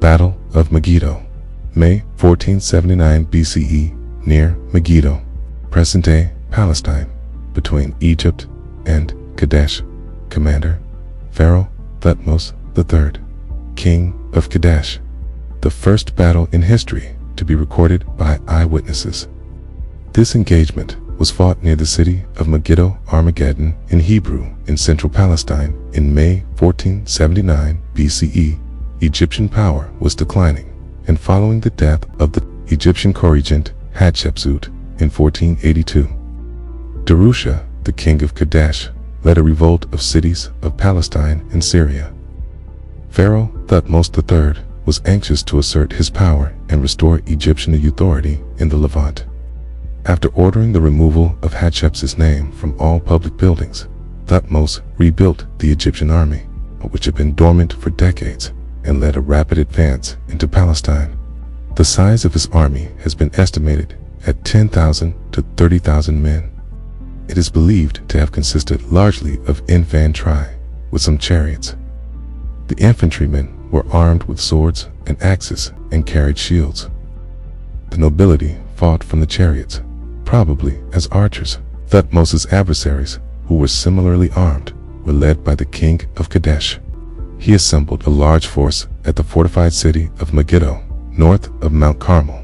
Battle of Megiddo, May 1479 BCE, near Megiddo, present-day Palestine, between Egypt and Kadesh. Commander, Pharaoh Thutmose III, King of Kadesh. The first battle in history to be recorded by eyewitnesses. This engagement was fought near the city of Megiddo, Armageddon in Hebrew, in central Palestine in May 1479 BCE. Egyptian power was declining, and following the death of the Egyptian co-regent Hatshepsut in 1482, Darusha, the king of Kadesh, led a revolt of cities of Palestine and Syria. Pharaoh Thutmose III was anxious to assert his power and restore Egyptian authority in the Levant. After ordering the removal of Hatshepsut's name from all public buildings, Thutmose rebuilt the Egyptian army, which had been dormant for decades, and led a rapid advance into Palestine. The size of his army has been estimated at 10,000 to 30,000 men. It is believed to have consisted largely of infantry, with some chariots. The infantrymen were armed with swords and axes and carried shields. The nobility fought from the chariots, probably as archers. Thutmose's adversaries, who were similarly armed, were led by the king of Kadesh. He assembled a large force at the fortified city of Megiddo, north of Mount Carmel,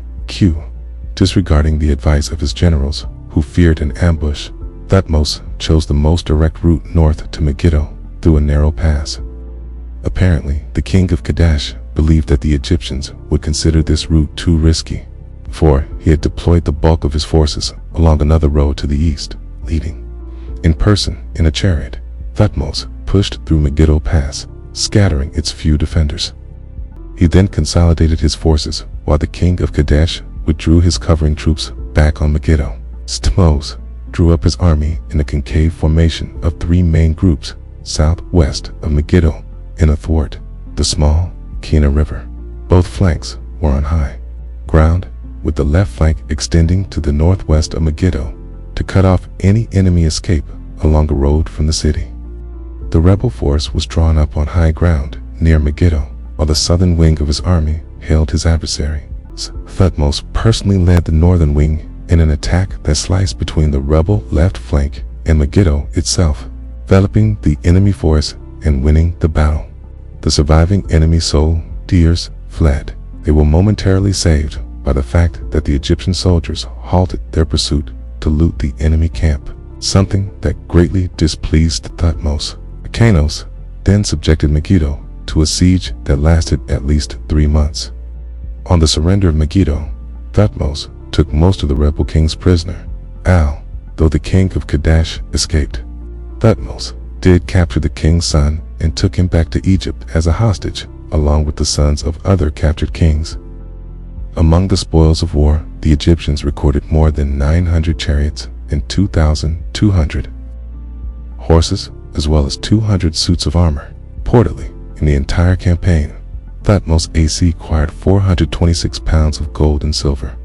Disregarding the advice of his generals, who feared an ambush, Thutmose chose the most direct route north to Megiddo through a narrow pass. Apparently, the king of Kadesh believed that the Egyptians would consider this route too risky, for he had deployed the bulk of his forces along another road to the east, leading in person in a chariot. Thutmose pushed through Megiddo Pass, scattering its few defenders. He then consolidated his forces while the king of Kadesh withdrew his covering troops back on Megiddo. Thutmose drew up his army in a concave formation of three main groups southwest of Megiddo and athwart the small Kena River. Both flanks were on high ground, with the left flank extending to the northwest of Megiddo to cut off any enemy escape along a road from the city. The rebel force was drawn up on high ground near Megiddo, while the southern wing of his army held his adversary. Thutmose personally led the northern wing in an attack that sliced between the rebel left flank and Megiddo itself, enveloping the enemy force and winning the battle. The surviving enemy soldiers fled. They were momentarily saved by the fact that the Egyptian soldiers halted their pursuit to loot the enemy camp, something that greatly displeased Thutmose. Hyrcanus then subjected Megiddo to a siege that lasted at least 3 months. On the surrender of Megiddo, Thutmose took most of the rebel kings prisoner, though the king of Kadesh escaped. Thutmose did capture the king's son and took him back to Egypt as a hostage, along with the sons of other captured kings. Among the spoils of war, the Egyptians recorded more than 900 chariots and 2,200 horses, as well as 200 suits of armor. Reportedly, in the entire campaign, Thutmose acquired 426 pounds of gold and silver.